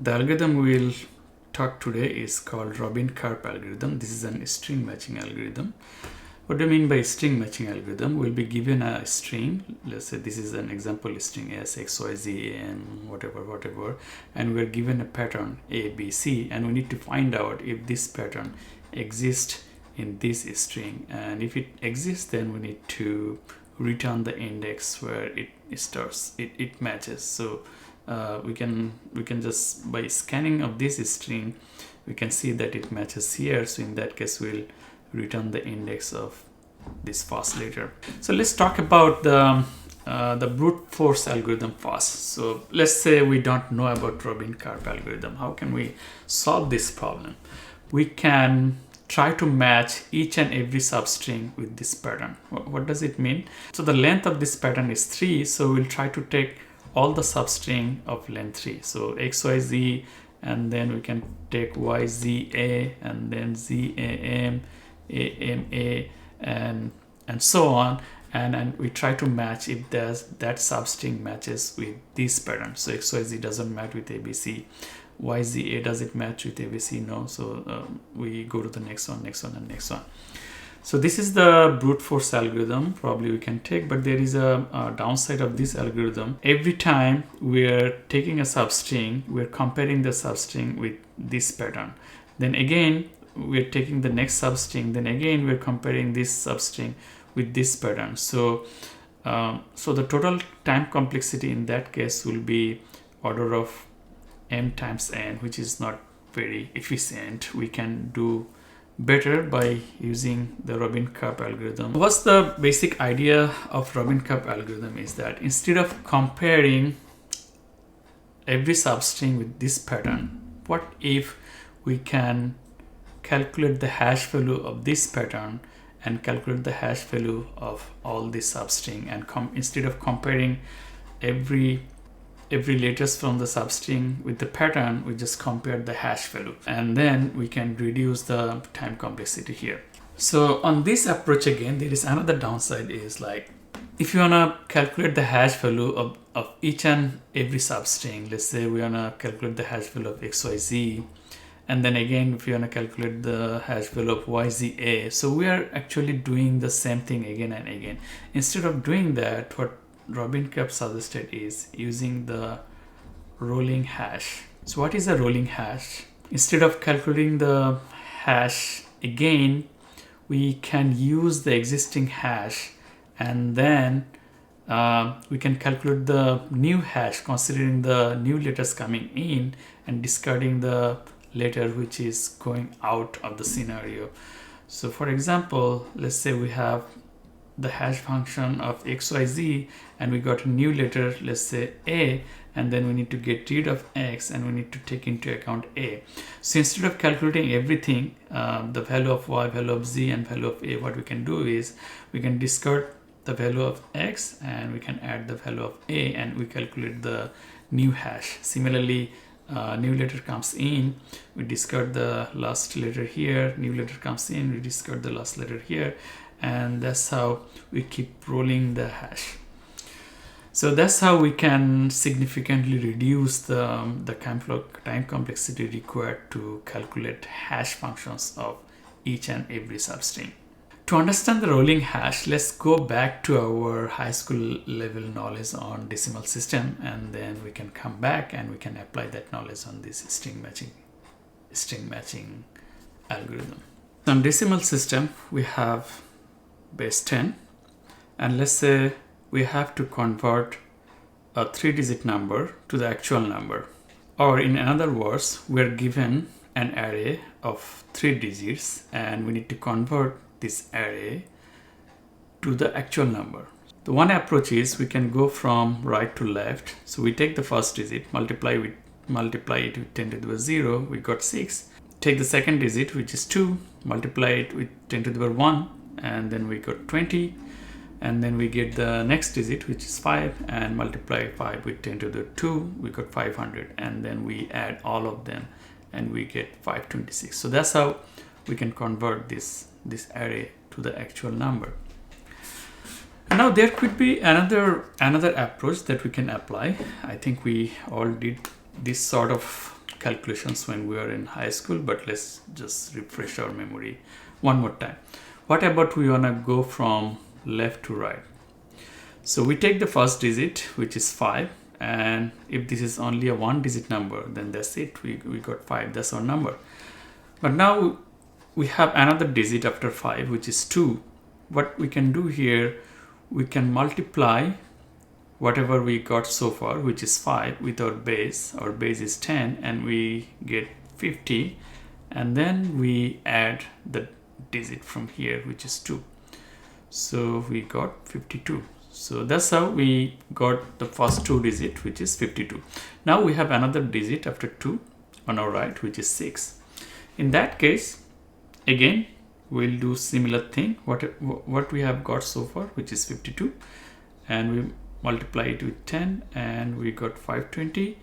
The algorithm we'll talk today is called Rabin Karp algorithm. This is an string matching algorithm. What do you mean by string matching algorithm? We'll be given a string. Let's say this is an example string S, X, Y, Z, and whatever. And we're given a pattern A, B, C, and we need to find out if this pattern exists in this string. And if it exists, then we need to return the index where it starts. It matches. So we can just, by scanning of this string, we can see that it matches here. So in that case, we'll return the index of this first letter. So let's talk about the brute force algorithm first. So let's say we don't know about Rabin Karp algorithm. How can we solve this problem? We can try to match each and every substring with this pattern. What does it mean? So the length of this pattern is 3. So we'll try to take all the substring of length 3. So X, Y, Z, and then we can take Y, Z, A, and then Z, A, M, A, M, A, and so on. And we try to match if that substring matches with this pattern. So X, Y, Z doesn't match with ABC. Y, Z, A, does it match with ABC? No. So we go to the next one, and next one. So this is the brute force algorithm probably we can take, but there is a downside of this algorithm. Every time we're taking a substring, we're comparing the substring with this pattern. Then again, we're taking the next substring. Then again, we're comparing this substring with this pattern. So the total time complexity in that case will be order of m times n, which is not very efficient. We can do better by using the Rabin Karp algorithm. What's the basic idea of Rabin Karp algorithm is that instead of comparing every substring with this pattern, what if we can calculate the hash value of this pattern and calculate the hash value of all this substring, and instead of comparing every letters from the substring with the pattern, we just compare the hash value, and then we can reduce the time complexity here. So on this approach, again, there is another downside is like, if you want to calculate the hash value of each and every substring, let's say we want to calculate the hash value of XYZ, and then again, if you want to calculate the hash value of YZA, so we are actually doing the same thing again and again. Instead of doing that, what Rabin Karp suggested is using the rolling hash. So what is a rolling hash? Instead of calculating the hash again, we can use the existing hash, and then we can calculate the new hash considering the new letters coming in and discarding the letter which is going out of the scenario. So for example, let's say we have the hash function of XYZ and we got a new letter, let's say A, and then we need to get rid of X and we need to take into account A. So instead of calculating everything, the value of Y, value of Z, and value of A, what we can do is we can discard the value of X and we can add the value of A, and we calculate the new hash. Similarly, new letter comes in, we discard the last letter here, new letter comes in, we discard the last letter here, and that's how we keep rolling the hash. So that's how we can significantly reduce the time complexity required to calculate hash functions of each and every substring. To understand the rolling hash, let's go back to our high school level knowledge on decimal system, and then we can come back and we can apply that knowledge on this string matching algorithm. On decimal system, we have base 10, and let's say we have to convert a 3-digit number to the actual number, or in other words, we're given an array of 3 digits and we need to convert this array to the actual number. The one approach is we can go from right to left. So we take the first digit, multiply it with 10 to the power 0, we got 6. Take the second digit, which is 2, multiply it with 10 to the power 1, and then we got 20. And then we get the next digit, which is 5, and multiply 5 with 10 to the 2, we got 500, and then we add all of them and we get 526. So that's how we can convert this array to the actual number. Now there could be another approach that we can apply. I think we all did this sort of calculations when we were in high school, but let's just refresh our memory one more time. What about we want to go from left to right? So we take the first digit, which is 5, and if this is only a one digit number, then that's it, we got 5, that's our number. But now we have another digit after 5, which is 2. What we can do here, we can multiply whatever we got so far, which is 5, with our base. Our base is 10 and we get 50, and then we add the digit from here, which is 2. So we got 52. So that's how we got the first two digit, which is 52. Now we have another digit after 2 on our right, which is 6. In that case, again, we'll do similar thing. What we have got so far, which is 52, and we multiply it with 10, and we got 520,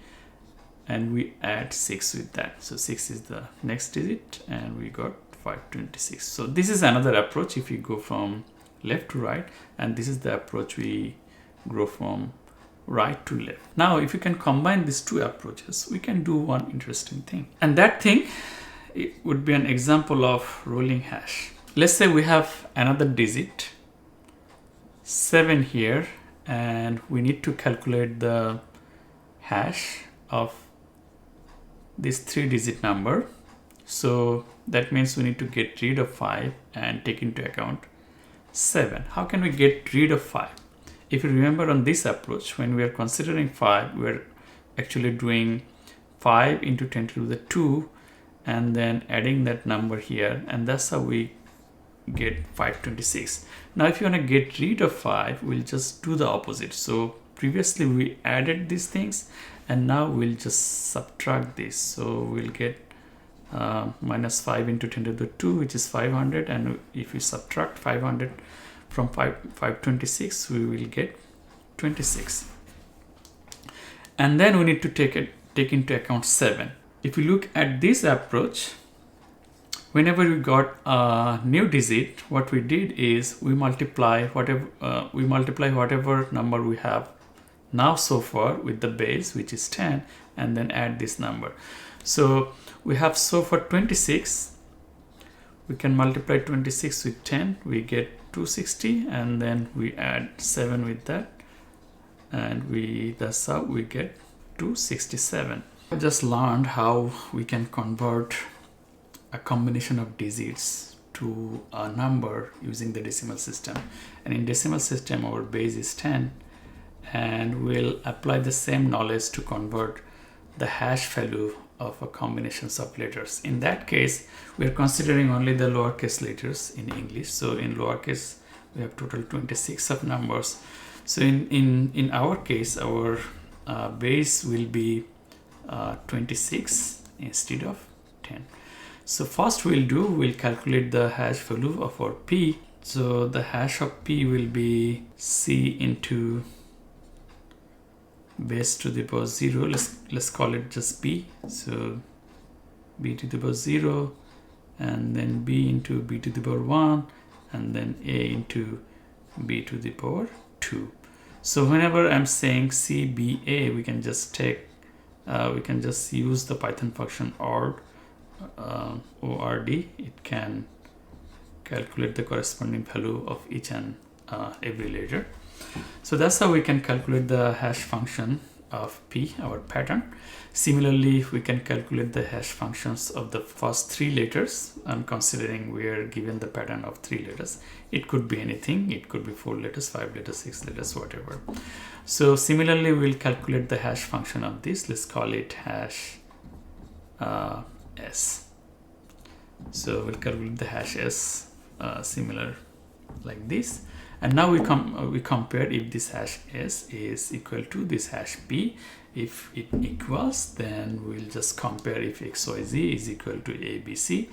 and we add 6 with that. So 6 is the next digit, and we got 526. So this is another approach if you go from left to right, and this is the approach we go from right to left. Now if you can combine these two approaches, we can do one interesting thing, and that thing, it would be an example of rolling hash. Let's say we have another digit 7 here, and we need to calculate the hash of this 3-digit number. So that means we need to get rid of 5 and take into account 7. How can we get rid of 5? If you remember on this approach, when we are considering 5, we're actually doing 5 into 10 to the 2 and then adding that number here, and that's how we get 526. Now if you want to get rid of 5, we'll just do the opposite. So previously we added these things, and now we'll just subtract this. So we'll get minus 5 into 10 to the 2, which is 500, and if we subtract 500 from 526, we will get 26. And then we need to take into account 7. If you look at this approach, whenever we got a new digit, what we did is we multiply whatever number we have now so far with the base, which is 10, and then add this number. So we have so far 26. We can multiply 26 with 10, we get 260, and then we add 7 with that, and that's how we get 267. I just learned how we can convert a combination of digits to a number using the decimal system. And in decimal system, our base is 10, and we'll apply the same knowledge to convert the hash value of a combinations of letters. In that case, we are considering only the lowercase letters in English. So in lowercase, we have total 26 of numbers. So in our case, our base will be 26 instead of 10. So first we'll calculate the hash value of our p. So the hash of p will be c into base to the power 0. Let's call it just b. So b to the power 0, and then b into b to the power 1, and then a into b to the power 2. So whenever I'm saying cba, we can just use the Python function ord. It can calculate the corresponding value of each and every letter. So that's how we can calculate the hash function of p, our pattern. Similarly, we can calculate the hash functions of the first 3 letters, and considering we are given the pattern of 3 letters, it could be anything. It could be 4 letters, 5 letters, 6 letters, whatever. So similarly, we'll calculate the hash function of this. Let's call it hash s. So we'll calculate the hash s similar like this, and now we compare if this hash s is equal to this hash p. If it equals, then we'll just compare if xyz is equal to abc.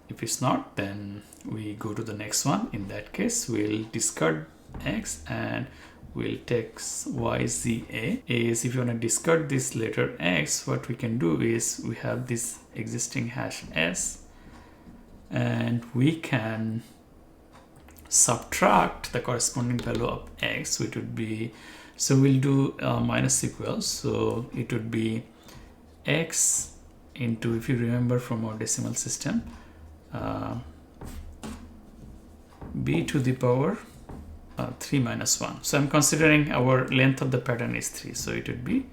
If it's not, then we go to the next one. In that case, we'll discard x and we'll take yza. Is if you want to discard this letter x, what we can do is we have this existing hash s, and we can subtract the corresponding value of x, which would be, so we'll do minus equals, so it would be x into, if you remember from our decimal system, b to the power 3 minus 1. So I'm considering our length of the pattern is 3, so it would be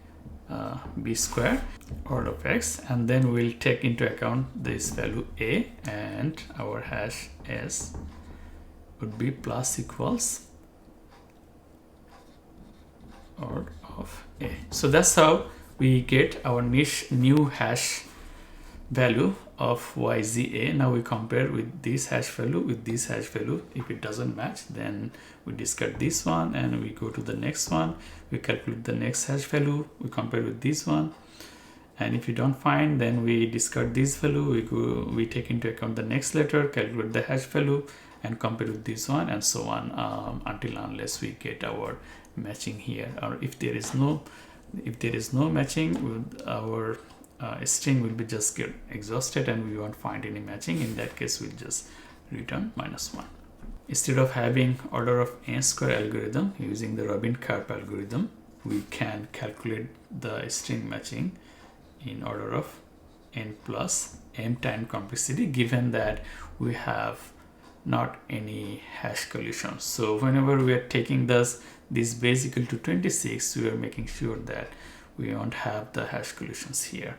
b square order of x, and then we'll take into account this value a, and our hash s would be plus equals order of a. So that's how we get our new hash value of yza. Now we compare with this hash value with this hash value. If it doesn't match, then we discard this one and we go to the next one. We calculate the next hash value, we compare with this one, and if you don't find, then we discard this value, we take into account the next letter, calculate the hash value and compare with this one, and so on, until unless we get our matching here. Or if there is no matching, our string will be just get exhausted and we won't find any matching. In that case, we'll just return -1. Instead of having order of n square algorithm using the Rabin Karp algorithm, we can calculate the string matching in order of n plus m time complexity, given that we have not any hash collisions. So whenever we are taking this base equal to 26, we are making sure that we won't have the hash collisions here.